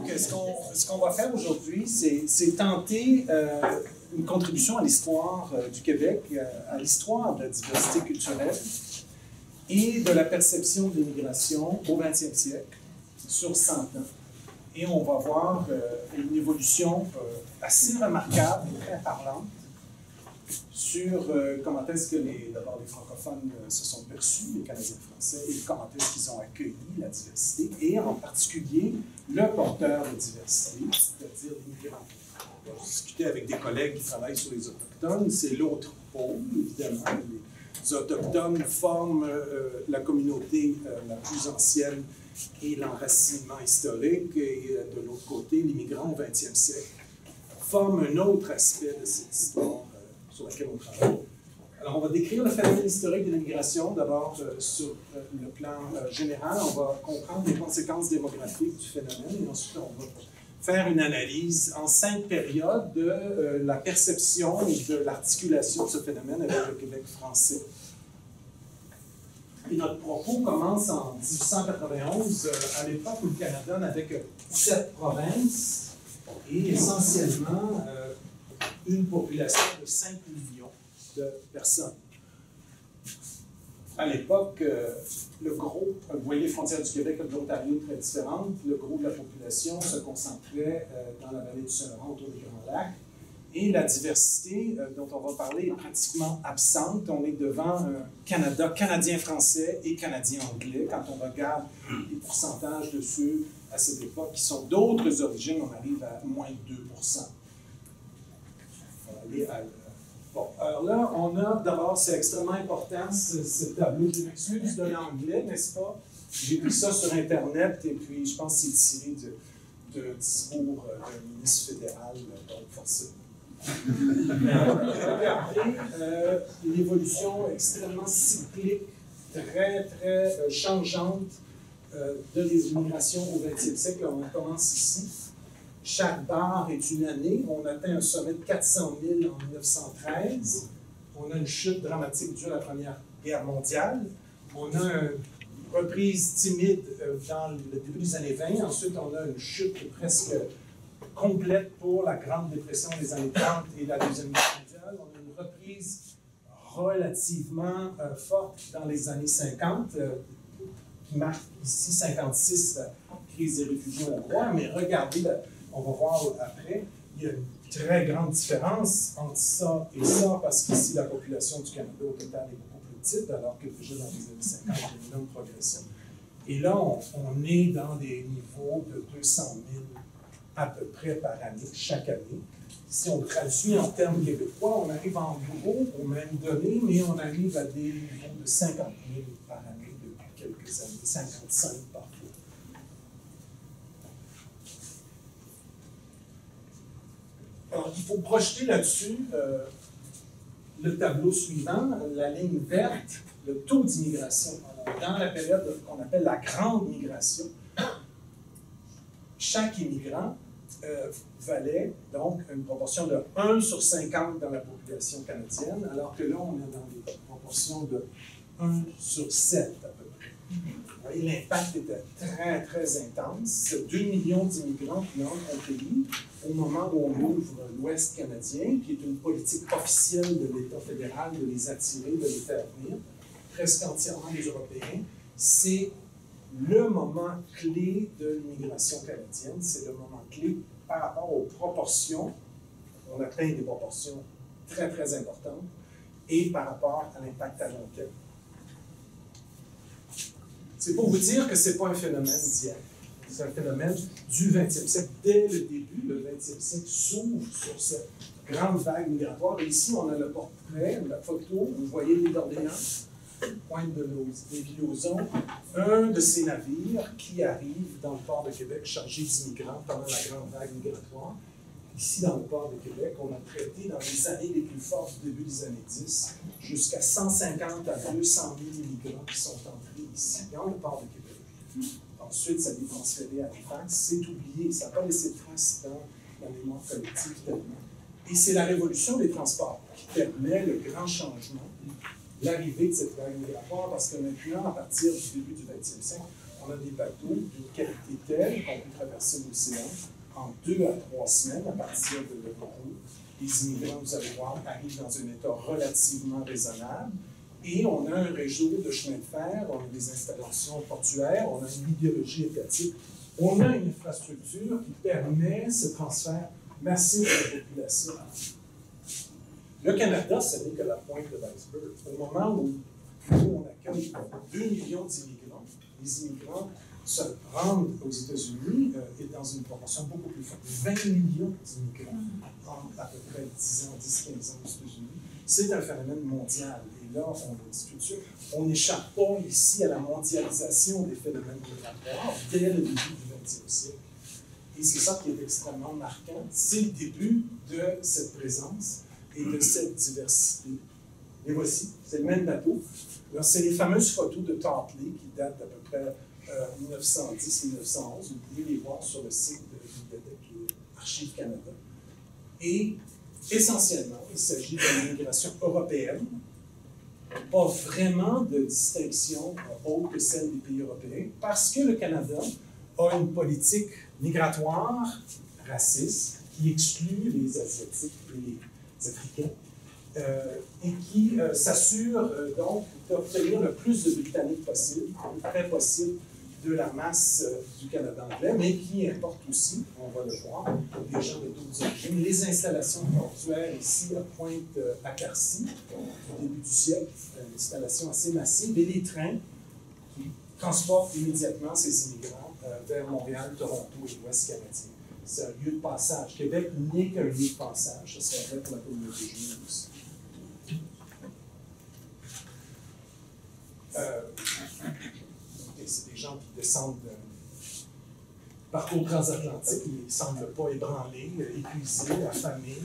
Donc, ce qu'on va faire aujourd'hui, c'est tenter une contribution à l'histoire du Québec, à l'histoire de la diversité culturelle et de la perception de l'immigration au 20e siècle, sur 100 ans. Et on va voir une évolution assez remarquable et très parlante sur comment est-ce que d'abord les francophones se sont perçus, les Canadiens français, et comment est-ce qu'ils ont accueilli la diversité, et en particulier le porteur de diversité, c'est-à-dire l'immigrant. On va discuter avec des collègues qui travaillent sur les Autochtones, c'est l'autre pôle, évidemment. Les Autochtones forment la communauté la plus ancienne et l'enracinement historique, et de l'autre côté, l'immigrant au 20e siècle forme un autre aspect de cette histoire sur laquelle on travaille. Alors, on va décrire le phénomène historique de l'immigration, d'abord sur le plan général. On va comprendre les conséquences démographiques du phénomène, et ensuite on va faire une analyse en 5 périodes de la perception et de l'articulation de ce phénomène avec le Québec français. Et notre propos commence en 1891, à l'époque où le Canada n'avait que 7 provinces et essentiellement une population de 5 millions de personnes. À l'époque, le gros, vous voyez les frontières du Québec et de l'Ontario très différentes, le gros de la population se concentrait dans la vallée du Saint-Laurent autour des Grands Lacs. Et la diversité dont on va parler est pratiquement absente. On est devant un Canada canadien-français et canadien-anglais. Quand on regarde les pourcentages de ceux à cette époque qui sont d'autres origines, on arrive à moins de 2%. Bon, alors là, on a d'abord, c'est extrêmement important ce tableau. Je m'excuse de l'anglais, n'est-ce pas? J'ai pris ça sur Internet et puis je pense que c'est tiré de discours d'un ministre fédéral, donc forcément. Regardez l'évolution extrêmement cyclique, très, très changeante de l'immigration au 20e siècle. On commence ici. Chaque barre est une année. On atteint un sommet de 400 000 en 1913. On a une chute dramatique due à la Première Guerre mondiale. On a une reprise timide dans le début des années 20. Ensuite, on a une chute presque complète pour la Grande Dépression des années 30 et la Deuxième Guerre mondiale. On a une reprise relativement forte dans les années 50, qui marque ici 56, la crise des réfugiés hongrois. Mais regardez, on va voir après, il y a une très grande différence entre ça et ça, parce qu'ici, la population du Canada au total est beaucoup plus petite, alors que déjà dans les années 50, il y a une énorme progression. Et là, on est dans des niveaux de 200 000 à peu près par année, chaque année. Si on traduit en termes québécois, on arrive en gros aux mêmes données, mais on arrive à des niveaux de 50 000 par année depuis quelques années, 55 parfois. Alors, il faut projeter là-dessus le tableau suivant, la ligne verte, le taux d'immigration. Dans la période qu'on appelle la grande migration, chaque immigrant valait donc une proportion de 1 sur 50 dans la population canadienne, alors que là, on est dans des proportions de 1 sur 7 à peu près. Vous voyez, l'impact était très, très intense. 2 millions d'immigrants qui entrent au pays au moment où on ouvre l'Ouest canadien, qui est une politique officielle de l'État fédéral de les attirer, de les faire venir, presque entièrement les Européens. C'est le moment clé de l'immigration canadienne, c'est le moment clé par rapport aux proportions. On atteint des proportions très, très importantes, et par rapport à l'impact à long terme. C'est pour vous dire que ce n'est pas un phénomène d'hier. C'est un phénomène du 20e siècle. Dès le début, le 20e siècle s'ouvre sur cette grande vague migratoire. Et ici, on a le portrait, la photo. Vous voyez l'île d'Orléans, pointe des Villausons, un de ces navires qui arrive dans le port de Québec chargé d'immigrants pendant la grande vague migratoire. Ici, dans le port de Québec, on a traité dans les années les plus fortes du début des années 10 jusqu'à 150 à 200 000 immigrants qui sont entrés ici, dans le port de Québec. Ensuite, ça a été transféré à Halifax. C'est oublié, ça n'a pas laissé de trace dans la mémoire collective tellement. Et c'est la révolution des transports qui permet le grand changement, l'arrivée de cette vague migratoire, parce que maintenant, à partir du début du 20e siècle, On a des bateaux d'une qualité telle qu'on peut traverser l'océan en 2 à 3 semaines à partir de l'Euro. Les immigrants, vous allez voir, arrivent dans un état relativement raisonnable. Et on a un réseau de chemin de fer, on a des installations portuaires, on a une idéologie étatique, on a une infrastructure qui permet ce transfert massif de la population. Le Canada, ce n'est que la pointe de l'iceberg. Au moment où on accueille 2 millions d'immigrants, les immigrants se rendent aux États-Unis et dans une proportion beaucoup plus forte. 20 millions d'immigrants en à peu près 10 ans, 10-15 ans aux États-Unis. C'est un phénomène mondial. Et là, on le dit tout de suite, on n'échappe pas ici à la mondialisation des phénomènes migratoires dès le début du 20e siècle. Et c'est ça qui est extrêmement marquant. C'est le début de cette présence et de cette diversité. Et voici, c'est le même bateau. C'est les fameuses photos de Tapley qui datent d'à peu près 1910-1911. Vous pouvez les voir sur le site de la Bibliothèque Archives Canada. Et essentiellement, il s'agit d'une immigration européenne, pas vraiment de distinction autre que celle des pays européens, parce que le Canada a une politique migratoire raciste qui exclut les Asiatiques et les Africains et qui s'assure donc d'obtenir le plus de Britanniques possible, le plus près possible de la masse du Canada anglais, mais qui importe aussi, on va le voir, des gens de d'autres origines. Les installations portuaires ici à Pointe-à-Carcy, au début du siècle, une installation assez massive, et les trains qui transportent immédiatement ces immigrants vers Montréal, Toronto et l'Ouest canadien. C'est un lieu de passage. Québec n'est qu'un lieu de passage. Ça serait vrai pour la communauté juive aussi. C'est des gens qui descendent d'un parcours transatlantique, ils ne semblent pas ébranlés, épuisés, affamés,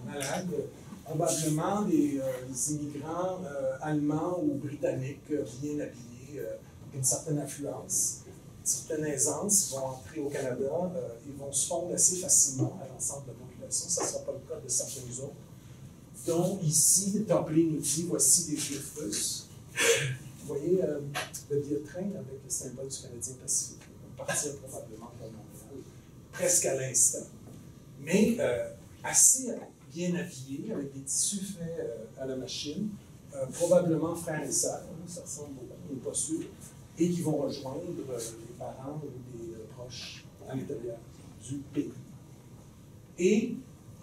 malades. Probablement des immigrants allemands ou britanniques bien habillés, d'une certaine affluence, d'une certaine aisance, vont entrer au Canada et vont se fondre assez facilement à l'ensemble de la population. Ça ne sera pas le cas de certains autres. Donc, ici, Tapley nous dit voici des Juifs russes. Vous voyez le diatrain avec le symbole du Canadien Pacifique. On va partir probablement pour Montréal, presque à l'instant. Mais assez bien habillés, avec des tissus faits à la machine, probablement frères et sœurs, ça ressemble beaucoup, on n'est pas sûr, et qui vont rejoindre les parents ou des proches à l'intérieur du pays. Et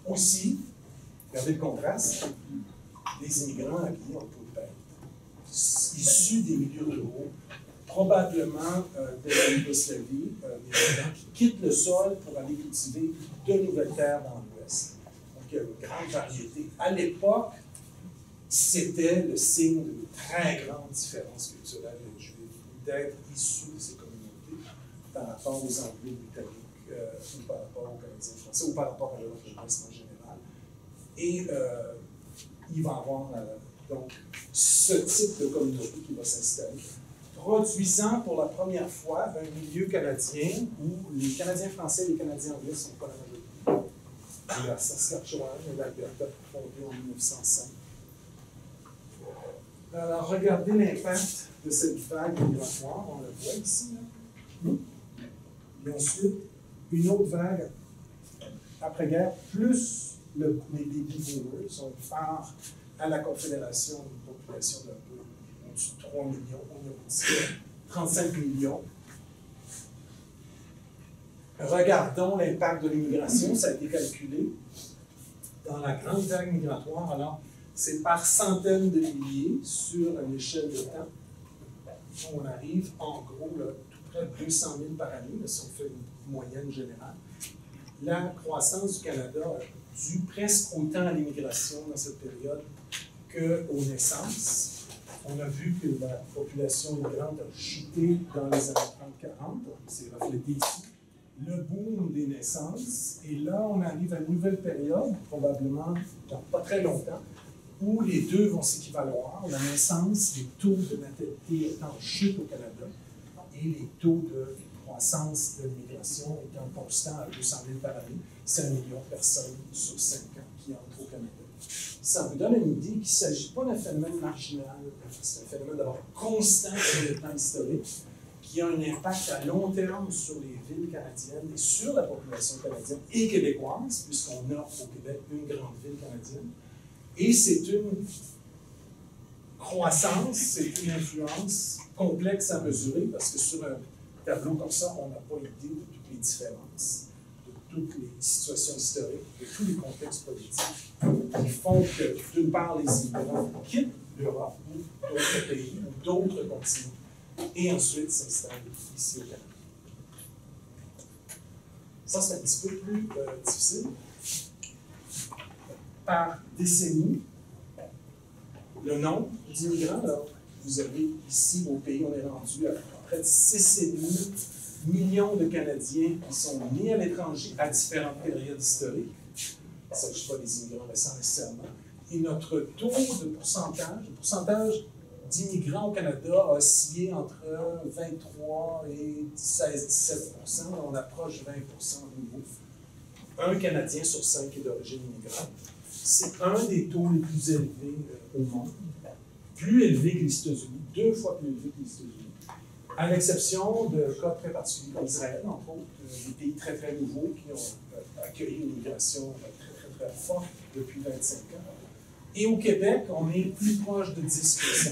aussi, regardez le contraste, les immigrants habillés en peau de bête, issus des milieux ruraux, probablement de la Yougoslavie, des gens qui quittent le sol pour aller cultiver de nouvelles terres dans l'Ouest. Donc, il y a une grande variété. À l'époque, c'était le signe d'une très grande différence culturelle juive, d'être issus de ces communautés par rapport aux Anglo-Britanniques, ou par rapport aux Canadiens français, ou par rapport à l'Europe de l'Ouest en général. Et il va y avoir donc ce type de communauté qui va s'installer, produisant pour la première fois un milieu canadien où les Canadiens français et les Canadiens anglais ne sont pas la majorité. La Saskatchewan et l'Alberta fondée en 1905. Alors, regardez l'impact de cette vague migratoire, on le voit ici. Là. Et ensuite, une autre vague après-guerre, plus les baby boomers, on part à la Confédération d'une population d'un peu au-dessus de 3 millions, on a aussi 35 millions. Regardons l'impact de l'immigration, ça a été calculé dans la grande vague migratoire. Alors, c'est par centaines de milliers sur une échelle de temps. On arrive en gros là, tout près de 200 000 par année, si on fait une moyenne générale. La croissance du Canada a dû presque autant à l'immigration dans cette période qu'aux naissances. On a vu que la population migrante a chuté dans les années 30-40, c'est reflété ici. Le boom des naissances, et là on arrive à une nouvelle période, probablement dans pas très longtemps, où les deux vont s'équivaloir, la naissance, les taux de natalité étant en chute au Canada, et les taux de croissance de l'immigration étant constants à 200 000 par année, c'est 1 million de personnes sur 5 ans qui entrent au Canada. Ça vous donne une idée qu'il ne s'agit pas d'un phénomène marginal, c'est un phénomène d'abord constant sur le temps historique, qui a un impact à long terme sur les villes canadiennes et sur la population canadienne et québécoise, puisqu'on a au Québec une grande ville canadienne. Et c'est une croissance, c'est une influence complexe à mesurer, parce que sur un tableau comme ça, on n'a pas idée de toutes les différences, de toutes les situations historiques, de tous les contextes politiques qui font que, d'une part, les immigrants quittent l'Europe ou d'autres pays ou d'autres continents, et ensuite s'installent ici au Canada. Ça, c'est un petit peu plus difficile. Par décennie, le nombre d'immigrants, alors, vous avez ici au pays, on est rendu à près de 6,5 millions de Canadiens qui sont nés à l'étranger à différentes périodes historiques. Il ne s'agit pas des immigrants récents nécessairement. Et notre taux de pourcentage, le pourcentage d'immigrants au Canada a oscillé entre 23 et 16-17 %. On approche 20 % de nouveau. Un Canadien sur 5 est d'origine immigrante. C'est un des taux les plus élevés au monde, plus élevé que les États-Unis, 2 fois plus élevé que les États-Unis, à l'exception de cas très particuliers comme Israël, entre autres, des pays très très nouveaux qui ont accueilli une immigration très très très forte depuis 25 ans. Et au Québec, on est plus proche de 10 %.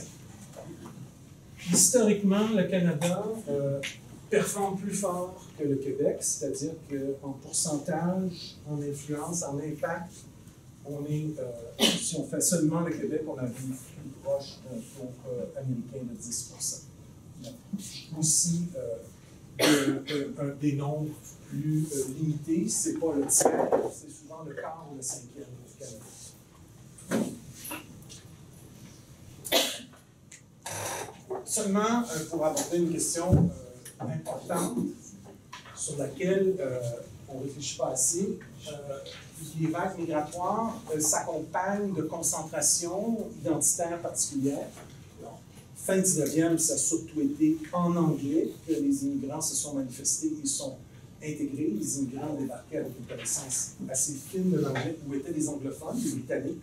Historiquement, le Canada performe plus fort que le Québec, c'est-à-dire qu'en pourcentage, en influence, en impact, on est, si on fait seulement le Québec, on arrive plus proche d'un taux américain de 10 %. Aussi, des nombres plus limités, ce n'est pas le tiers, c'est souvent le quart ou le cinquième du Canada. Seulement, pour aborder une question importante sur laquelle on ne réfléchit pas assez, les vagues migratoires s'accompagnent de concentrations identitaires particulières. Alors, fin 19e, ça a surtout été en anglais que les immigrants se sont manifestés et sont intégrés. Les immigrants débarquaient avec une connaissance assez fine de l'anglais, où étaient les anglophones, les Britanniques.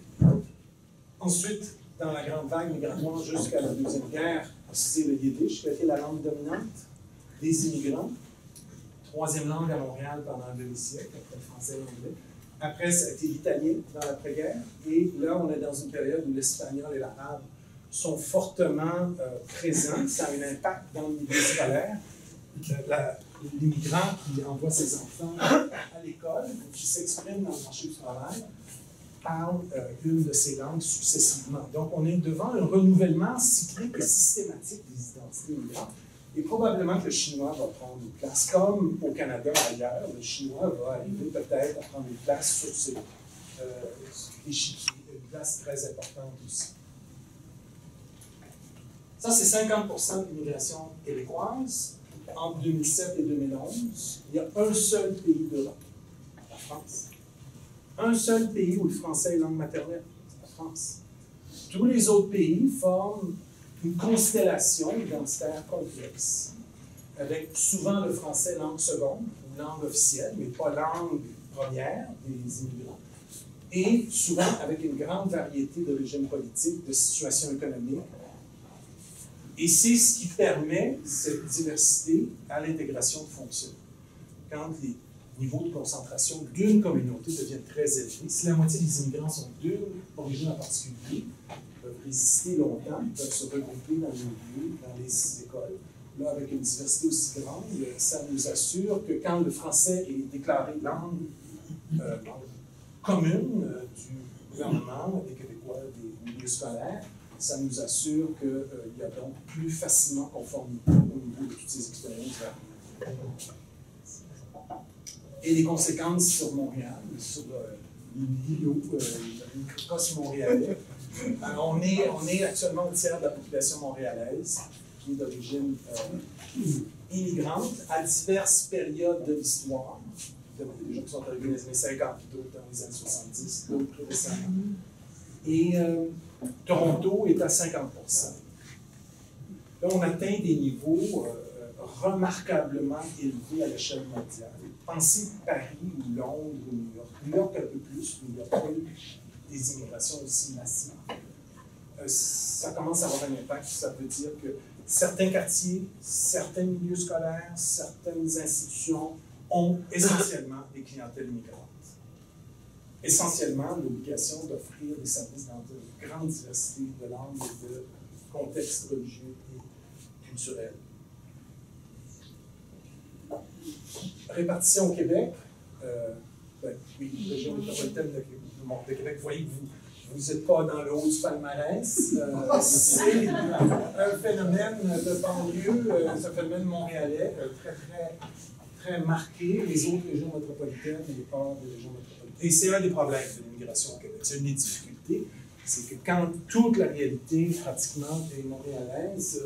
Ensuite, dans la grande vague migratoire jusqu'à la Deuxième Guerre, c'est le yiddish qui a été la langue dominante des immigrants. Troisième langue à Montréal pendant un demi-siècle, après le français et l'anglais. Après, ça a été l'italien dans l'après-guerre. Et là, on est dans une période où l'espagnol et l'arabe sont fortement présents. Ça a un impact dans le milieu scolaire. L'immigrant qui envoie ses enfants à l'école, qui s'exprime dans le marché du travail, parle une de ces langues successivement. Donc, on est devant un renouvellement cyclique et systématique des identités immigrantes. Et probablement que le chinois va prendre une place, comme au Canada ailleurs, le chinois va arriver peut-être à prendre une place sur ces échiquiers, une place très importante aussi. Ça, c'est 50 % de l'immigration québécoise. Entre 2007 et 2011, il y a un seul pays d'Europe, la France. Un seul pays où le français est langue maternelle, la France. Tous les autres pays forment une constellation identitaire complexe, avec souvent le français langue seconde, une langue officielle, mais pas langue première des immigrants, et souvent avec une grande variété de régimes politiques, de situations économiques. Et c'est ce qui permet cette diversité à l'intégration de fonctionner. Quand les niveaux de concentration d'une communauté deviennent très élevés, si la moitié des immigrants sont d'une origine en particulier, peuvent résister longtemps, peuvent se regrouper dans les milieux, dans les écoles. Là, avec une diversité aussi grande, ça nous assure que quand le français est déclaré langue commune du gouvernement, des Québécois, des milieux scolaires, ça nous assure qu'il y a donc plus facilement conformité au niveau de toutes ces expériences variées. Et les conséquences sur Montréal, sur l'îlot, le microcosme montréalais. On est actuellement au tiers de la population montréalaise qui est d'origine immigrante à diverses périodes de l'histoire. Il y a des gens qui sont arrivés dans les années 50, d'autres dans les années 70, d'autres plus récemment. Et Toronto est à 50 %. Là, on atteint des niveaux remarquablement élevés à l'échelle mondiale. Pensez Paris ou Londres ou New York. New York un peu plus, New York a eu des immigrations aussi massives. Ça commence à avoir un impact. Ça veut dire que certains quartiers, certains milieux scolaires, certaines institutions ont essentiellement des clientèles migrantes. Essentiellement, l'obligation d'offrir des services dans de grandes diversités de langues et de contextes religieux et culturels. Répartition au Québec. Oui, région métropolitaine de Québec, vous voyez que vous n'êtes pas dans le haut du palmarès. C'est un phénomène de banlieue, c'est un phénomène montréalais, très marqué. Les autres régions métropolitaines et les ports des régions métropolitaines. Et c'est un des problèmes de l'immigration au Québec. C'est une des difficultés. C'est que quand toute la réalité, pratiquement, est montréalaise,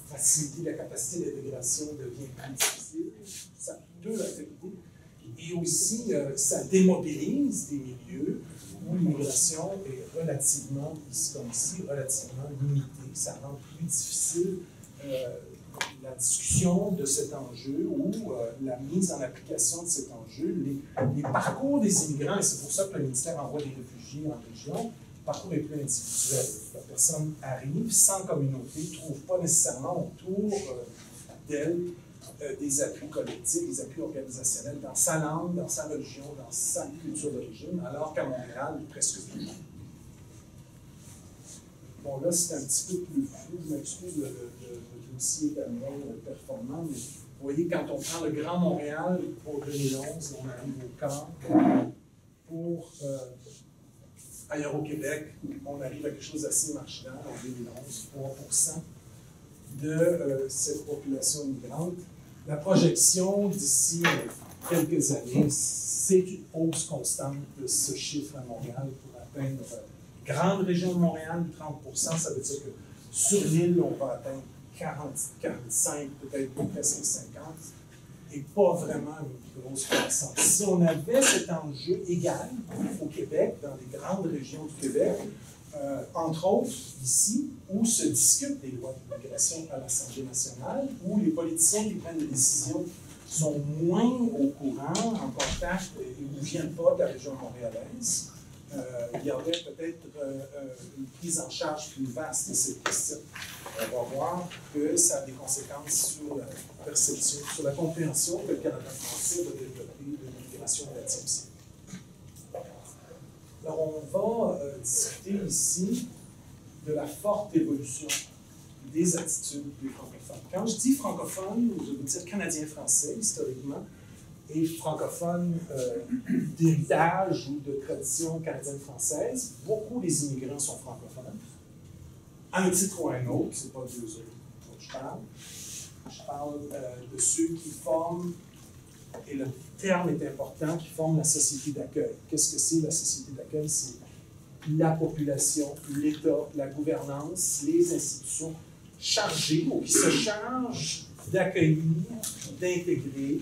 faciliter la capacité d'intégration devient plus difficile. Ça a deux activités. Et aussi, ça démobilise des milieux où l'immigration est relativement, ici comme ici, relativement limitée. Ça rend plus difficile la discussion de cet enjeu ou la mise en application de cet enjeu. Les parcours des immigrants, et c'est pour ça que le ministère envoie des réfugiés en région, le parcours est plus individuel. La personne arrive sans communauté, ne trouve pas nécessairement autour d'elle des appuis collectifs, des appuis organisationnels dans sa langue, dans sa religion, dans sa culture d'origine, alors qu'à Montréal, presque plus. Bon, là, c'est un petit peu plus flou, je m'excuse, le dossier est moins performant, mais vous voyez, quand on prend le Grand Montréal pour 2011, on arrive au quart. Pour ailleurs au Québec, on arrive à quelque chose d'assez marginal en 2011, 3% de cette population immigrante. La projection d'ici quelques années, c'est une hausse constante de ce chiffre à Montréal pour atteindre grande région de Montréal, 30%. Ça veut dire que sur l'île, on va atteindre 40, 45, peut-être presque 50, et pas vraiment une grosse croissance. Si on avait cet enjeu égal au Québec, dans les grandes régions du Québec, entre autres ici, où se discutent des lois d'immigration à l'Assemblée nationale, où les politiciens qui prennent des décisions sont moins au courant, en contact, et ne viennent pas de la région montréalaise, il y aurait peut-être une prise en charge plus vaste de cette question. On va voir que ça a des conséquences sur la perception, sur la compréhension que le Canada français va développer de l'immigration relative aussi. Alors, on va discuter ici de la forte évolution des attitudes des francophones. Quand je dis francophone, je veux dire canadien-français, historiquement, et francophone d'héritage ou de tradition canadienne-française. Beaucoup des immigrants sont francophones. À un titre ou à un autre, ce n'est pas deux autres dont je parle. Je parle de ceux qui forment, et le terme est important, qui forment la société d'accueil. Qu'est-ce que c'est la société d'accueil? C'est la population, l'État, la gouvernance, les institutions chargées ou qui se chargent d'accueillir, d'intégrer,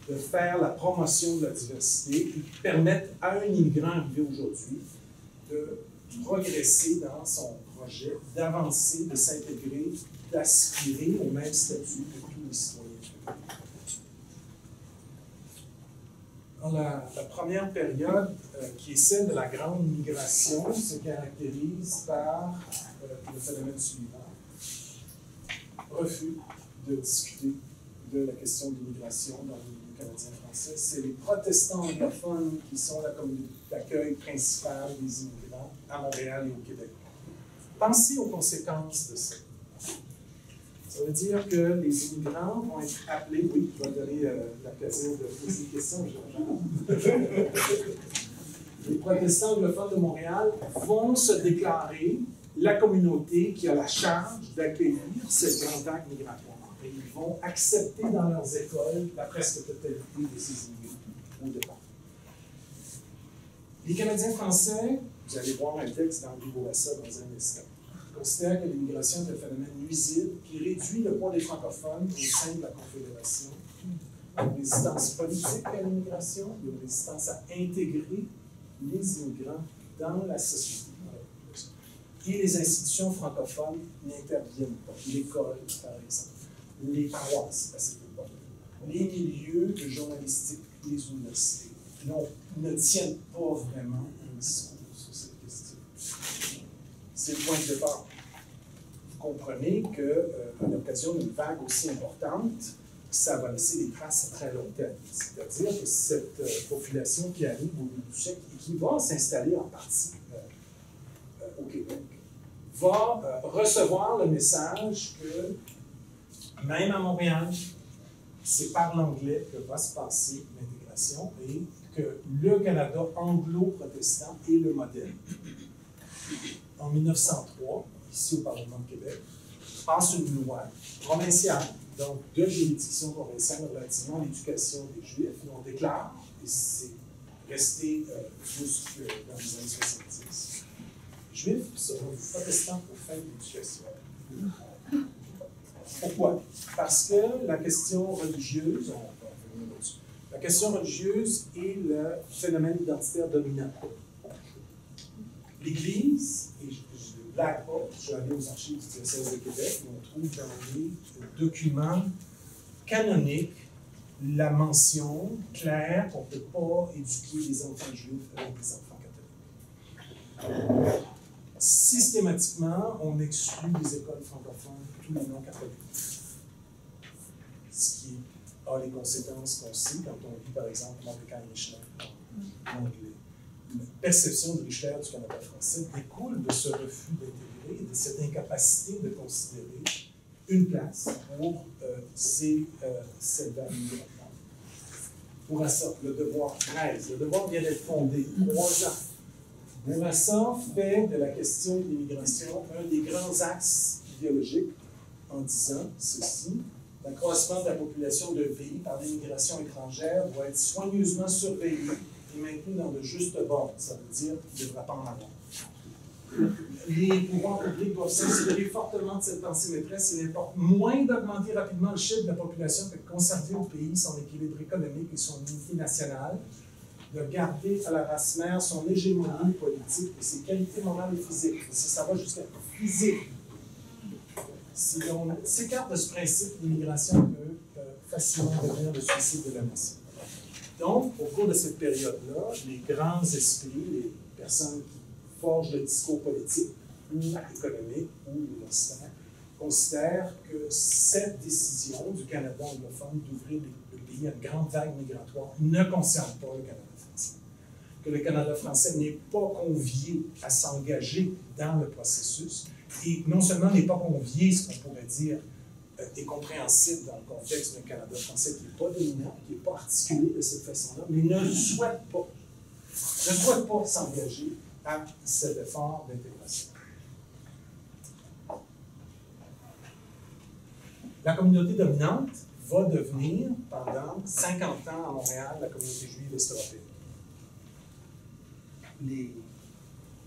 de faire la promotion de la diversité et qui permettent à un immigrant arrivé aujourd'hui de progresser dans son projet, d'avancer, de s'intégrer, d'aspirer au même statut que tous les citoyens. Dans la première période, qui est celle de la grande migration, se caractérise par le phénomène suivant. Refus de discuter de la question de l'immigration dans le milieu canadien-français. C'est les protestants anglophones qui sont la communauté d'accueil principale des immigrants à Montréal et au Québec. Pensez aux conséquences de ça. Ça veut dire que les immigrants vont être appelés, oui, je vais donner l'occasion de poser des questions, les protestants anglophones de Montréal vont se déclarer la communauté qui a la charge d'accueillir cette grande vague migratoire. Et ils vont accepter dans leurs écoles la presque totalité de ces immigrants au départ. Les Canadiens français, vous allez voir un texte d'Henri Bourassa dans un instant, considèrent que l'immigration est un phénomène nuisible qui réduit le poids des francophones au sein de la Confédération. Il y a une résistance politique à l'immigration, il y a une résistance à intégrer les immigrants dans la société. Et les institutions francophones n'interviennent pas. L'école, par exemple, les paroisses à cette époque, les milieux journalistiques, les universités ne tiennent pas vraiment un discours sur cette question. C'est le point de départ. Vous comprenez qu'à l'occasion d'une vague aussi importante, ça va laisser des traces à très long terme. C'est-à-dire que cette population qui arrive au bout du siècle et qui va s'installer en partie au Québec, va recevoir le message que, même à Montréal, c'est par l'anglais que va se passer l'intégration et que le Canada anglo-protestant est le modèle. En 1903, ici au Parlement de Québec, passe une loi provinciale, donc de juridiction provinciale relativement à l'éducation des Juifs. On déclare, et c'est resté jusque dans les années 70, Juifs seront protestants aux fins de l'éducation. Pourquoi? Parce que la question religieuse, on va revenir là-dessus, la question religieuse est le phénomène identitaire dominant. L'Église, et je ne blague pas, je suis allé aux archives du diocèse de Québec, et on trouve dans les documents canoniques la mention claire qu'on ne peut pas éduquer les enfants juifs avec des enfants catholiques. Systématiquement, on exclut des écoles francophones tous les non-catholiques. Ce qui a les conséquences qu'on sait quand on lit, par exemple, Mordecai Richler en anglais. La perception de Richler du Canada français découle de ce refus d'intégrer et de cette incapacité de considérer une place pour cette vague migratoire. Bourassa, le devoir 13. Le devoir vient d'être fondé 3 ans. Bourassa fait de la question de l'immigration un des grands axes idéologiques en disant ceci: l'accroissement de la population d'un pays par l'immigration étrangère doit être soigneusement surveillé et maintenu dans de justes bornes. Ça veut dire qu'il ne devra pas en avoir. Les pouvoirs publics doivent s'inspirer fortement de cette pensée maîtresse. Il importe moins d'augmenter rapidement le chiffre de la population que de conserver au pays son équilibre économique et son unité nationale, de garder à la race mère son hégémonie politique et ses qualités morales et physiques. Et ça va jusqu'à physique. Si on s'écarte de ce principe, l'immigration peut facilement devenir le suicide de la nation. Donc, au cours de cette période-là, les grands esprits, les personnes qui forgent le discours politique ou économique ou universitaire, considèrent que cette décision du Canada anglophone d'ouvrir le pays à une grande vague migratoire ne concerne pas le Canada français. Que le Canada français n'est pas convié à s'engager dans le processus et non seulement n'est pas convié, ce qu'on pourrait dire, est compréhensible dans le contexte d'un Canada français qui n'est pas dominant, qui n'est pas articulé de cette façon-là, mais ne souhaite pas s'engager à cet effort d'intégration. La communauté dominante va devenir, pendant 50 ans à Montréal, la communauté juive est-européenne. Les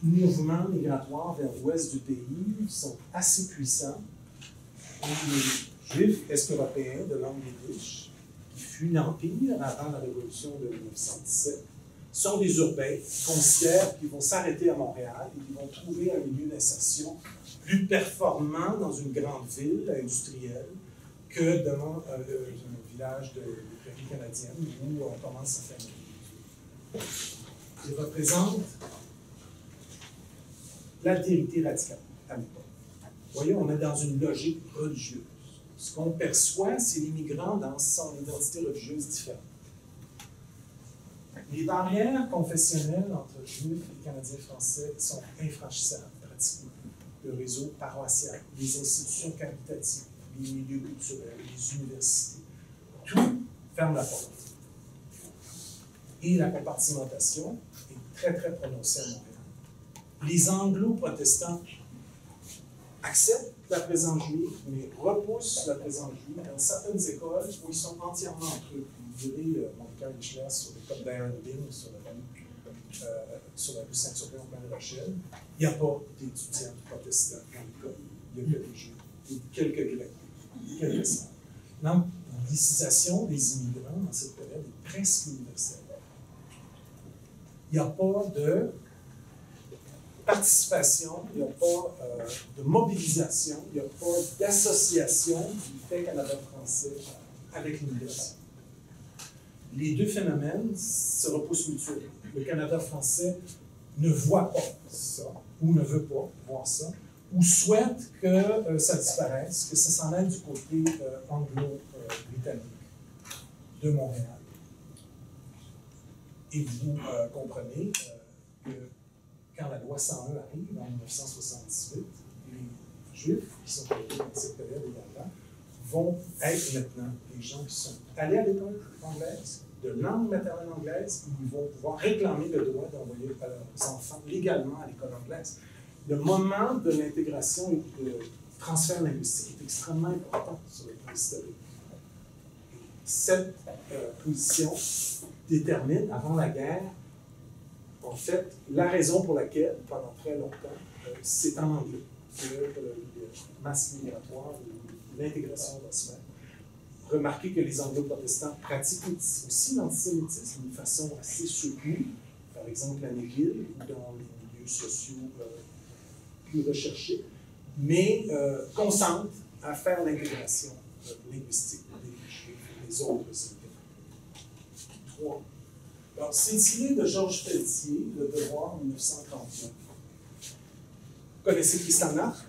mouvements migratoires vers l'ouest du pays sont assez puissants. Et les Juifs est-européens de langue yiddish, qui fuient l'Empire avant la Révolution de 1917, sont des urbains qui considèrent qu'ils vont s'arrêter à Montréal et qu'ils vont trouver un milieu d'insertion plus performant dans une grande ville industrielle que dans un village de prairies canadiennes où on commence à faire une vie. Ils représentent l'altérité radicale à l'époque. Vous voyez, on est dans une logique religieuse. Ce qu'on perçoit, c'est l'immigrant dans son identité religieuse différente. Les barrières confessionnelles entre Juifs et Canadiens français sont infranchissables, pratiquement. Le réseau paroissial, les institutions caritatives, les milieux culturels, les universités, tout ferme la porte. Et la compartimentation est très, très prononcée à Montréal. Les anglo-protestants acceptent la présence juive, mais repoussent la présence juive dans certaines écoles où ils sont entièrement entre eux. Vous verrez Mordecai Richler sur les côtes d'Ironville, sur la rue Saint-Urbain au Coin-de-Rochelle. Il n'y a pas d'étudiants protestants dans l'école. Il n'y a que des juifs et quelques grecs, quelques sœurs. Donc, l'anglicisation des immigrants dans cette période est presque universelle. Il n'y a pas de participation, il n'y a pas de mobilisation, il n'y a pas d'association du fait Canada français avec l'immigration. Les deux phénomènes se repoussent mutuellement. Le Canada français ne voit pas ça, ou ne veut pas voir ça, ou souhaitent que ça disparaisse, que ça s'en aille du côté anglo-britannique de Montréal. Et vous comprenez que quand la loi 101 arrive en 1978, les Juifs, qui sont arrivés dans cette période également, vont être maintenant des gens qui sont allés à l'école anglaise, de langue maternelle anglaise, et ils vont pouvoir réclamer le droit d'envoyer leurs enfants légalement à l'école anglaise. Le moment de l'intégration et du transfert linguistique est extrêmement important sur le plan historique. Cette position détermine, avant la guerre, en fait, la raison pour laquelle, pendant très longtemps, c'est en anglais que les masses migratoires, l'intégration va se faire. Remarquez que les anglo-protestants pratiquent aussi l'antisémitisme d'une façon assez soutenue, par exemple à McGill ou dans les milieux sociaux plus recherchés, mais consentent à faire l'intégration linguistique des Juifs et des autres immigrants. 3. Alors, c'est tiré de Georges Pelletier, Le Devoir, en 1939. Vous connaissez Kristallnacht?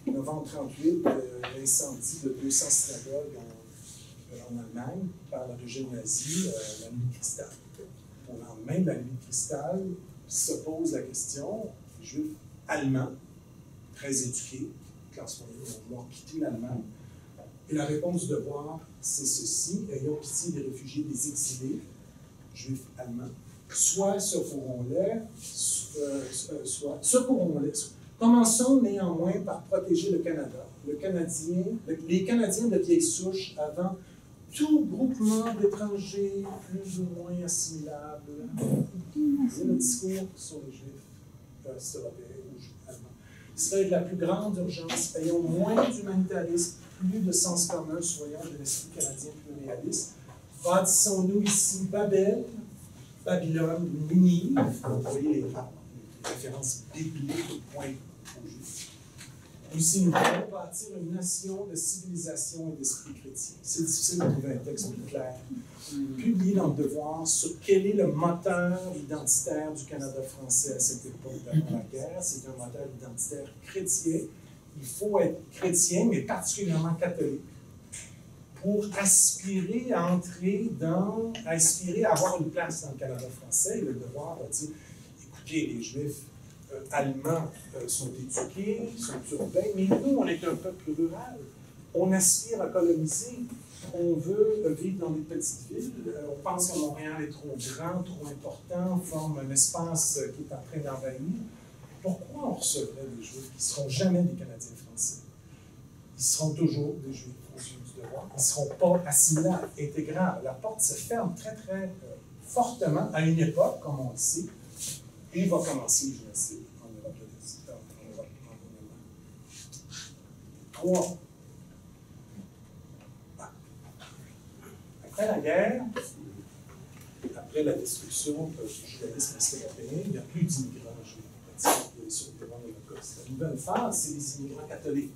Novembre 1938, l'incendie de 200 synagogues en Allemagne par le régime nazi, la nuit de cristal. Au lendemain de la nuit de cristal, se pose la question, les Juifs allemands, très éduqués, classe moyenne, vont quitté l'Allemagne. Et la réponse du Devoir, c'est ceci: ayons pitié des réfugiés, des exilés, Juifs allemands, soit secourons-les, soit secourons-les. Commençons néanmoins par protéger le Canada. Les Canadiens de vieille souche, avant tout groupement d'étrangers plus ou moins assimilables. C'est le discours sur les Juifs européens ou allemands. Il serait de la plus grande urgence. Ayons moins d'humanitarisme, plus de sens commun, soyons de l'esprit canadien plus réaliste. Bâtissons-nous ici Babel, Babylone, Ninive. Vous voyez les références bibliques au point aux Juifs. Aussi, nous devons bâtir une nation de civilisation et d'esprit chrétien. C'est difficile de trouver un texte plus clair. Publié dans le Devoir sur quel est le moteur identitaire du Canada français à cette époque d'avant la guerre. C'est un moteur identitaire chrétien. Il faut être chrétien, mais particulièrement catholique, pour aspirer à aspirer à avoir une place dans le Canada français. Et le Devoir va dire, écoutez, les Juifs allemands sont éduqués, sont urbains, mais nous, on est un peuple rural. On aspire à coloniser. On veut vivre dans des petites villes. On pense que Montréal est trop grand, trop important, forme un espace qui est en train d'envahir. Pourquoi on recevrait des Juifs qui ne seront jamais des Canadiens français? Ils seront toujours des Juifs aux yeux du Devoir. Ils ne seront pas assimilables, intégrables. La porte se ferme très, très fortement à une époque, comme on le sait, où va commencer le génocide en Europe de l'Est, en Europe en Allemagne. 3. Après la guerre, après la destruction du judaïsme est-européen, il n'y a plus d'immigrants juifs sur le terrain de l'Holocauste. La nouvelle phase, c'est les immigrants catholiques,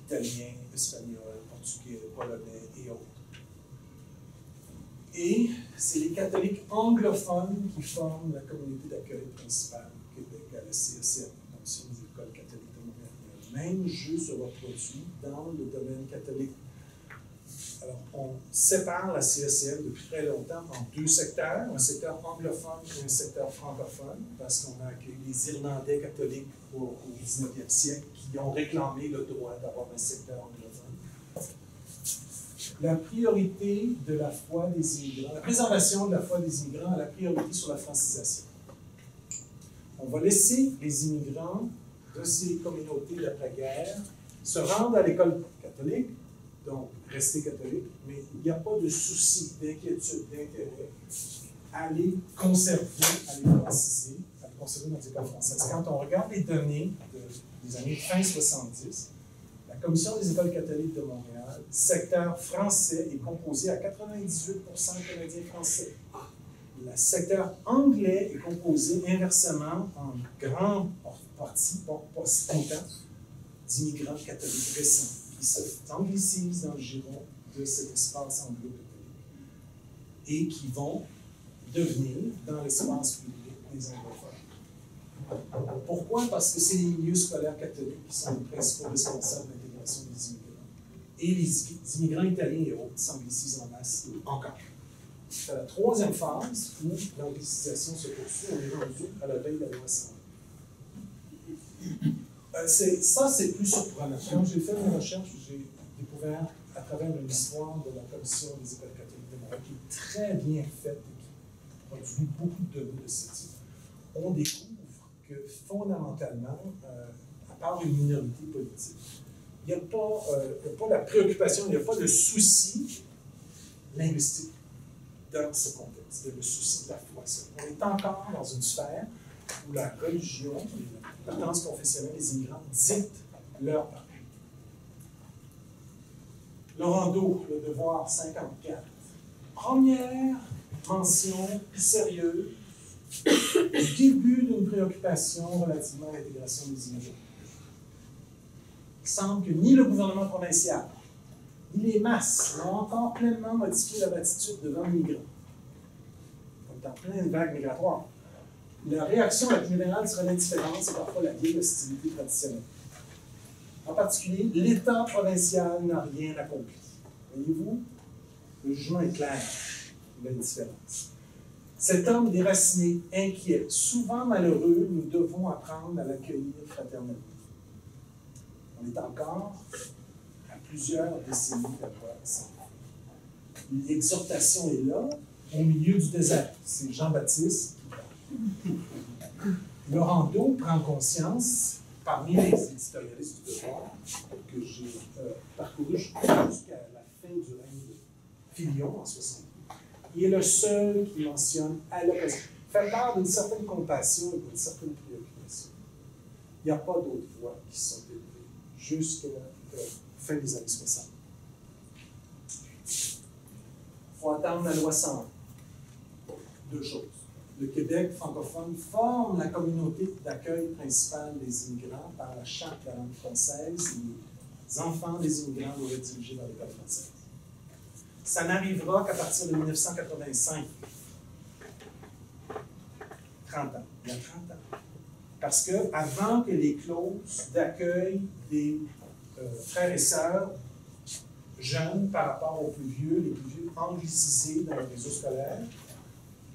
italiens, espagnols, portugais, polonais et autres. Et c'est les catholiques anglophones qui forment la communauté d'accueil principale au Québec à la CECM, donc c'est une école catholique de Montréal. Le même jeu se reproduit dans le domaine catholique. Alors, on sépare la CECM depuis très longtemps en deux secteurs, un secteur anglophone et un secteur francophone, parce qu'on a accueilli les Irlandais catholiques au 19e siècle qui ont réclamé le droit d'avoir un secteur anglophone. La priorité de la foi des immigrants, la préservation de la foi des immigrants a la priorité sur la francisation. On va laisser les immigrants de ces communautés d'après-guerre se rendre à l'école catholique, donc rester catholique, mais il n'y a pas de souci, d'inquiétude, d'intérêt à les conserver, à les franciser, à les conserver dans les écoles françaises. Quand on regarde les données des années fin 70, la Commission des écoles catholiques de Montréal, secteur français, est composé à 98% de Canadiens français. Le secteur anglais est composé inversement en grande partie, pas si longtemps, d'immigrants catholiques récents qui s'anglicisent dans le giron de cet espace anglo-catholique et qui vont devenir, dans l'espace public, des anglophones. Pourquoi? Parce que c'est les milieux scolaires catholiques qui sont les principaux responsables de l'intégration des immigrants. Et les immigrants italiens et autres s'anglicisent en masse encore. C'est la troisième phase où l'anglicisation se poursuit. On est rendu à la veille de la loi 101. Ça, c'est plus surprenant. Quand j'ai fait mes recherches, j'ai découvert, à travers l'histoire de la Commission des écoles catholiques de Montréal, qui est très bien faite et qui produit beaucoup de données de ce type, on découvre que fondamentalement, à part une minorité politique, il n'y a pas la préoccupation, il n'y a pas de souci linguistique dans ce contexte, le souci de la foi. On est encore dans une sphère où la religion, l'appartenance confessionnelle des immigrants dictent leur parcours. Laurando, le devoir 54. Première mention sérieuse du début d'une préoccupation relativement à l'intégration des immigrants. Il semble que ni le gouvernement provincial, ni les masses n'ont encore pleinement modifié leur attitude devant les migrants. On est en pleine vague migratoire. La réaction la plus générale serait l'indifférence, c'est parfois la vieille hostilité traditionnelle. En particulier, l'État provincial n'a rien accompli. Voyez-vous, le jugement est clair de l'indifférence. Cet homme déraciné, inquiet, souvent malheureux, nous devons apprendre à l'accueillir fraternellement. On est encore à plusieurs décennies d'avoir ça. L'exhortation est là, au milieu du désert. C'est Jean-Baptiste qui parle. Laurando prend conscience, parmi les éditorialistes du devoir que j'ai parcouru jusqu'à la fin du règne de Filion en 60. Il est le seul qui mentionne à l'occasion, fait part d'une certaine compassion et d'une certaine préoccupation. Il n'y a pas d'autres voix qui sont élevées jusqu'à la fin des années 60. Il faut attendre la loi 101. Deux choses. Le Québec francophone forme la communauté d'accueil principale des immigrants par la Charte de la langue française. Les enfants des immigrants doivent être dirigés vers l'école française. Ça n'arrivera qu'à partir de 1985. 30 ans. Il y a 30 ans. Parce qu'avant que les clauses d'accueil des frères et sœurs jeunes par rapport aux plus vieux, les plus vieux anglicisés dans le réseau scolaire,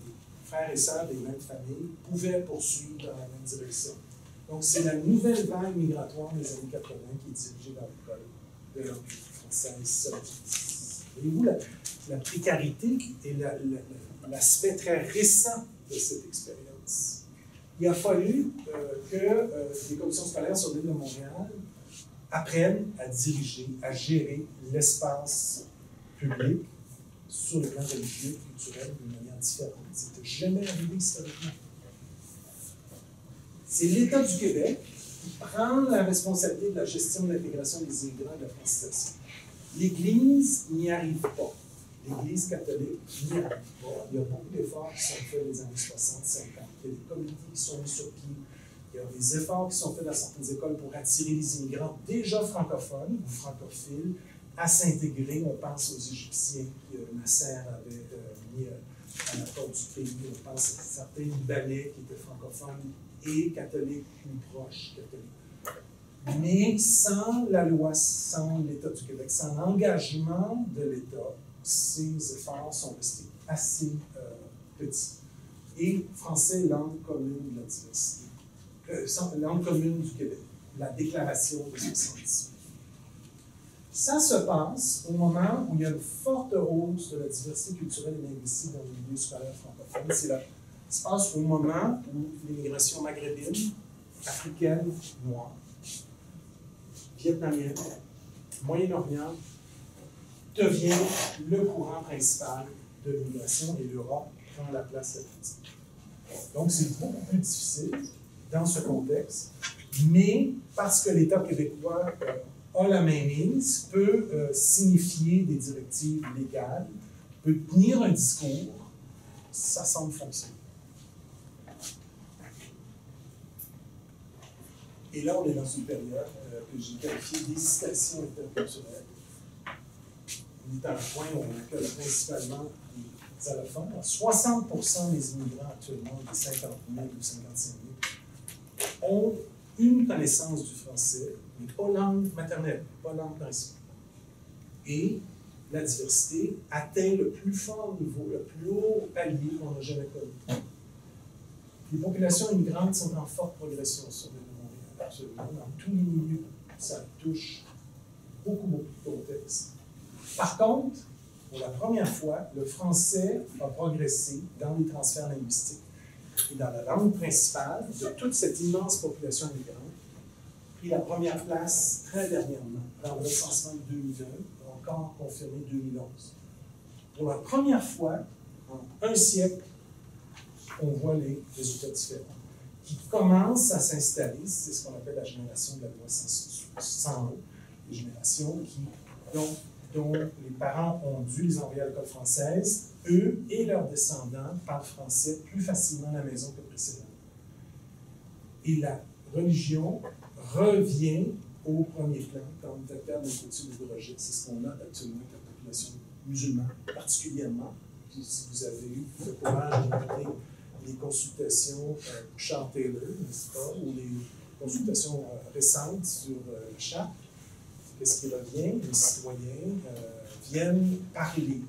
les frères et sœurs des mêmes familles pouvaient poursuivre dans la même direction. Donc, c'est la nouvelle vague migratoire des années 80 qui est dirigée vers l'école de langue française. Voyez-vous la précarité et l'aspect très récent de cette expérience. Il a fallu que les commissions scolaires sur l'île de Montréal apprennent à diriger, à gérer l'espace public sur le plan religieux, culturel, d'une manière différente. C'était jamais arrivé historiquement. C'est l'État du Québec qui prend la responsabilité de la gestion de l'intégration des immigrants et de la francisation. L'Église n'y arrive pas. L'Église catholique n'y arrive pas. Il y a beaucoup d'efforts qui sont faits dans les années 60-50. Il y a des comités qui sont mis sur pied. Il y a des efforts qui sont faits dans certaines écoles pour attirer les immigrants déjà francophones ou francophiles à s'intégrer. On pense aux Égyptiens que Nasser avait mis à la porte du pays. On pense à certains Libanais qui étaient francophones et catholiques ou proches catholiques. Mais sans la loi, sans l'État du Québec, sans l'engagement de l'État, ces efforts sont restés assez petits. Et français, langue commune de la diversité. Langue commune du Québec, la déclaration de 78. Ça se passe au moment où il y a une forte hausse de la diversité culturelle et linguistique dans les milieux scolaires francophones. Ça se passe au moment où l'immigration maghrébine, africaine, noire, vietnamienne, Moyen-Orient, devient le courant principal de l'immigration et l'Europe prend la place atlantique. Donc, c'est beaucoup plus difficile dans ce contexte, mais parce que l'État québécois a la main mise, peut signifier des directives légales, peut tenir un discours, ça semble fonctionner. Et là, on est dans une période que j'ai qualifiée d'hésitation interculturelle. On est à un point où on accueille principalement les allophones. 60% des immigrants actuellement, des 50 000 ou 55 000, ont une connaissance du français, mais pas langue maternelle, pas langue principale. Et la diversité atteint le plus fort niveau, le plus haut palier qu'on n'a jamais connu. Les populations immigrantes sont en forte progression sur l'île de Montréal, absolument, dans tous les milieux. Ça touche beaucoup de contextes. Par contre, pour la première fois, le français a progressé dans les transferts linguistiques et dans la langue principale de toute cette immense population immigrante, pris la première place très dernièrement, dans le recensement de 2001, encore confirmé 2011. Pour la première fois, en un siècle, on voit les résultats différents, qui commencent à s'installer, c'est ce qu'on appelle la génération de la loi 101, les générations dont les parents ont dû les envoyer à l'école française, eux et leurs descendants parlent français plus facilement à la maison que précédemment. Et la religion revient au premier plan comme vecteur d'inquiétude idéologique. C'est ce qu'on a actuellement avec la population musulmane, particulièrement. Si vous avez eu le courage d'écouter les consultations Charles Taylor, n'est-ce pas, ou les consultations récentes sur la charte, qu'est-ce qui revient? Les citoyens viennent parler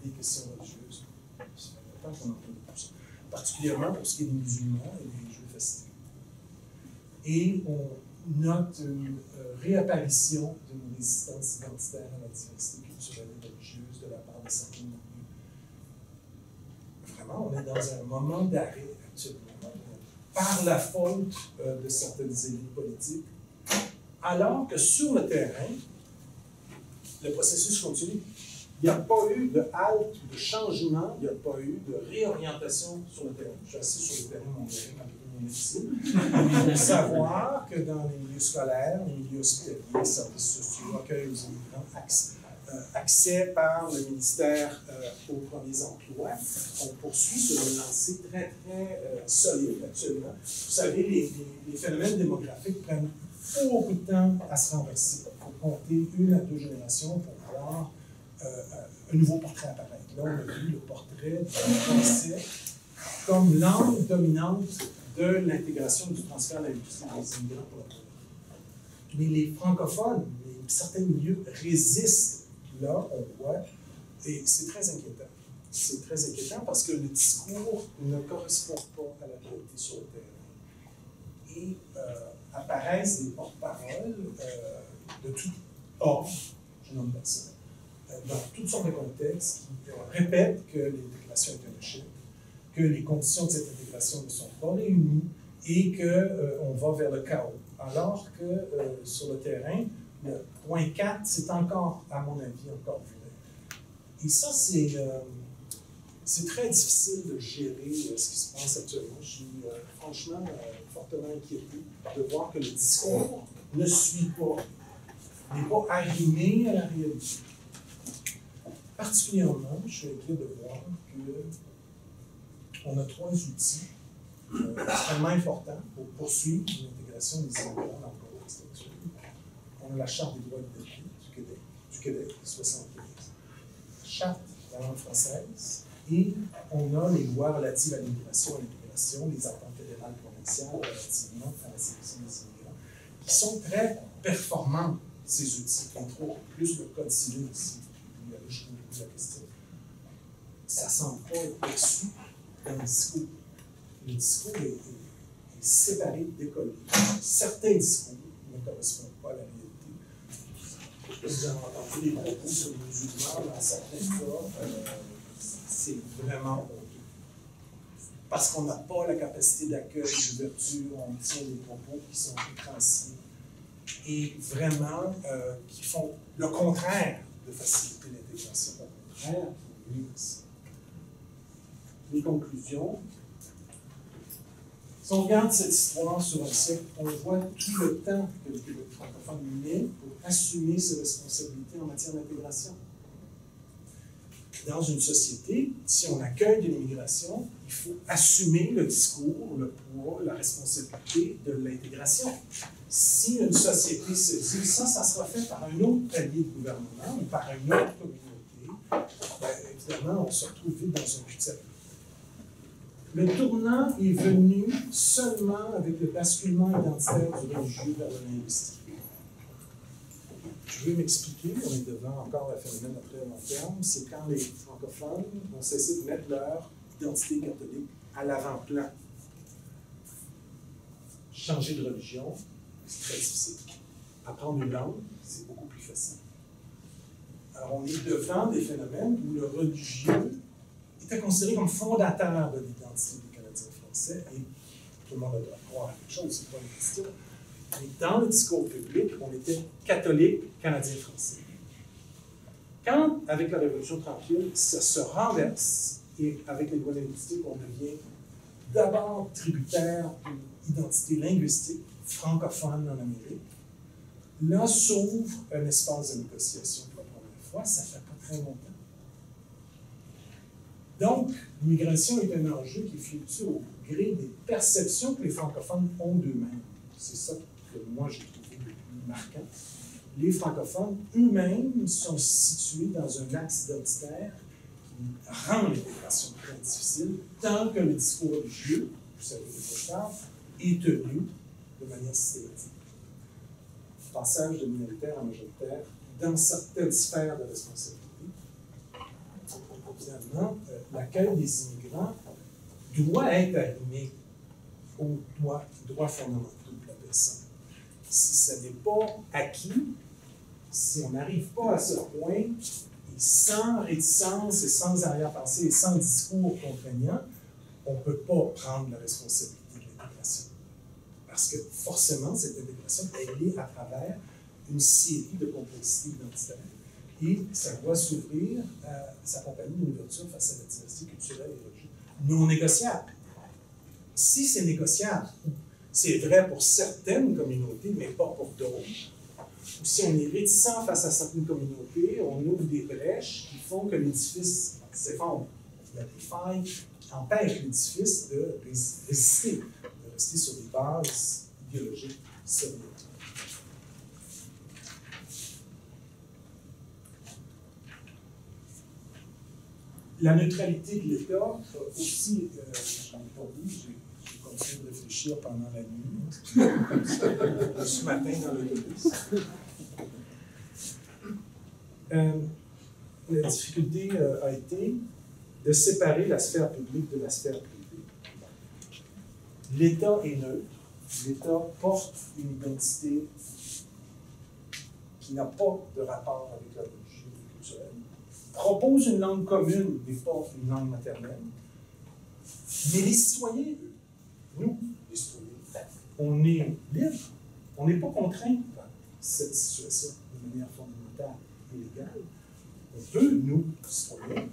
des questions religieuses. Ça fait longtemps qu'on entend tout ça. Particulièrement pour ce qui est des musulmans et des juifs fascistes. Et on note une réapparition d'une résistance identitaire à la diversité culturelle et religieuse de la part de certains milieux. Vraiment, on est dans un moment d'arrêt actuellement, par la faute de certaines élites politiques, alors que sur le terrain, le processus continue. Il n'y a pas eu de halte, de changement, il n'y a pas eu de réorientation sur le terrain. Je suis assis sur le terrain montréalais malgré mon exil. Il faut savoir que dans les milieux scolaires, les milieux hospitaliers, les services sociaux, accueil aux immigrants, accès par le ministère aux premiers emplois, on poursuit sur une lancée très, très solide actuellement. Vous savez, les phénomènes démographiques prennent beaucoup de temps à se renverser. Il faut compter 1 à 2 générations pour voir un nouveau portrait apparaître. Là, on a vu le portrait du français comme langue dominante de l'intégration du transfert linguistique des immigrants pour la première. Mais les francophones, certains milieux résistent. Là, on voit, et c'est très inquiétant. C'est très inquiétant parce que le discours ne correspond pas à la réalité sur le terrain. Et apparaissent des porte-paroles de tout ordre, je nomme personne, dans toutes sortes de contextes qui répètent que l'intégration est un échec, que les conditions de cette intégration ne sont pas réunies et qu'on va vers le chaos. Alors que sur le terrain, le point 4, c'est encore, à mon avis, encore vrai. Et ça, c'est très difficile de gérer ce qui se passe actuellement. Je suis franchement fortement inquiété de voir que le discours ne suit pas, n'est pas arrimé à la réalité. Particulièrement, je suis inquiet de voir qu'on a 3 outils extrêmement importants pour poursuivre l'intégration des immigrants dans le contexte actuel. On a la Charte des droits et libertés du Québec, 75. Charte de la langue française. Et on a les lois relatives à l'immigration et l'intégration, les attentes fédérales provinciales relativement à la sélection des immigrants, qui sont très performants, ces outils. Entre autres, plus le code civil ici. Je vous pose la question. Ça ne semble pas être perçu dans le discours. Le discours est séparé, décollé. Certains discours ne correspondent pas à la réalité. Vous avez entendu les propos sur les musulmans, dans certains cas, c'est vraiment honteux. Parce qu'on n'a pas la capacité d'accueil, d'ouverture, on tient des propos qui sont transmis et vraiment qui font le contraire de faciliter l'intégration, le contraire qui nuise. Les conclusions. Si on regarde cette histoire sur un siècle, on voit tout le temps que le Québec francophone met pour assumer ses responsabilités en matière d'intégration. Dans une société, si on accueille de l'immigration, il faut assumer le discours, le poids, la responsabilité de l'intégration. Si une société se dit ça sera fait par un autre palier de gouvernement ou par une autre communauté, bien, évidemment, on se retrouve vite dans un cul-de-sac. Le tournant est venu seulement avec le basculement identitaire du religieux vers le linguistique. Je vais m'expliquer, on est devant encore un phénomène à très long terme, c'est quand les francophones ont cessé de mettre leur identité catholique à l'avant-plan. Changer de religion, c'est très difficile. Apprendre une langue, c'est beaucoup plus facile. Alors, on est devant des phénomènes où le religieux était considéré comme fondateur de l'identité des Canadiens français, et tout le monde a le droit de croire à quelque chose, c'est pas une question. Mais dans le discours public, on était catholique, Canadien français. Quand, avec la Révolution tranquille, ça se renverse, et avec les lois linguistiques, on devient d'abord tributaire d'une identité linguistique francophone en Amérique, là s'ouvre un espace de négociation pour la première fois, ça fait pas très longtemps. Donc, l'immigration est un enjeu qui fluctue au gré des perceptions que les francophones ont d'eux-mêmes. C'est ça que moi j'ai trouvé le plus marquant. Les francophones eux-mêmes sont situés dans un axe identitaire qui rend l'intégration très difficile, tant que le discours religieux, vous savez de quoi je est tenu de manière systématique. Passage de minoritaire à majoritaire dans certaines sphères de responsabilité. Finalement, l'accueil des immigrants doit être arrimé aux droits fondamentaux de la personne. Si ce n'est pas acquis, si on n'arrive pas à ce point, et sans réticence et sans arrière-pensée et sans discours contraignant, on ne peut pas prendre la responsabilité de l'intégration. Parce que forcément, cette intégration est liée à travers une série de complicités identitaires. Et ça doit s'accompagner d'une ouverture face à la diversité culturelle et religieuse non négociable. Si c'est négociable, c'est vrai pour certaines communautés, mais pas pour d'autres. Ou si on est réticent face à certaines communautés, on ouvre des brèches qui font que l'édifice s'effondre. Il y a des failles qui empêchent l'édifice de résister, de rester sur des bases idéologiques solides. La neutralité de l'État, aussi, je n'ai pas vu, j'ai continué de réfléchir pendant la nuit, ce matin dans l'autobus. La difficulté a été de séparer la sphère publique de la sphère privée. L'État est neutre, l'État porte une identité qui n'a pas de rapport avec la religion et culturelle, propose une langue commune, mais pas une langue maternelle. Mais les citoyens, eux, nous, les citoyens, on est libre, on n'est pas contraints par cette situation de manière fondamentale et légale. On peut, nous, citoyens,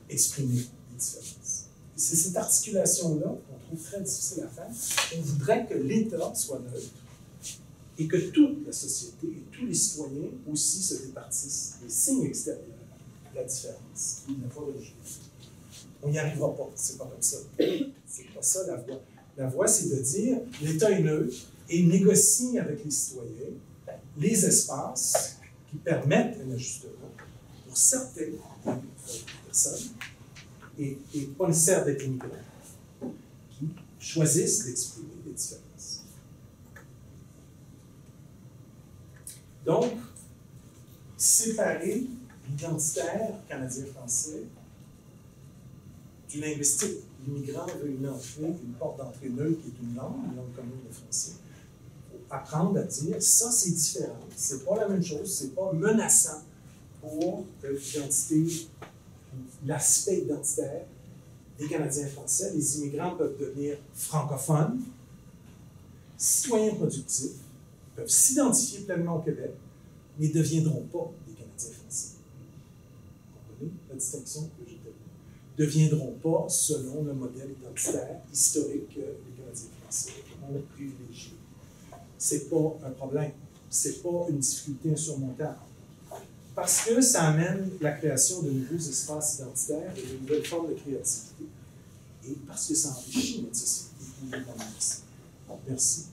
exprimer les différences. Et c'est cette articulation-là qu'on trouve très difficile à faire. On voudrait que l'État soit neutre et que toute la société et tous les citoyens aussi se départissent des signes extérieurs de la différence, de la foi religieuse. On n'y arrivera pas, c'est pas comme ça. C'est pas ça la voie. La voie, c'est de dire l'État est neutre et négocie avec les citoyens les espaces qui permettent un ajustement pour certaines personnes, et pas nécessaire d'être immigrants, qui choisissent d'exprimer les différences. Donc, séparer l'identitaire canadien-français du linguistique. L'immigrant veut une porte d'entrée neutre qui est une langue commune le français. Il faut apprendre à dire ça c'est différent, c'est pas la même chose, c'est pas menaçant pour l'identité, l'aspect identitaire des Canadiens français. Les immigrants peuvent devenir francophones, citoyens productifs, peuvent s'identifier pleinement au Québec, mais ne deviendront pas des Canadiens français. Vous comprenez la distinction que j'ai faite? Deviendront pas selon le modèle identitaire historique que les Canadiens français ont privilégié. C'est pas un problème, c'est pas une difficulté insurmontable. Parce que ça amène la création de nouveaux espaces identitaires et de nouvelles formes de créativité. Et parce que ça enrichit notre société. Merci.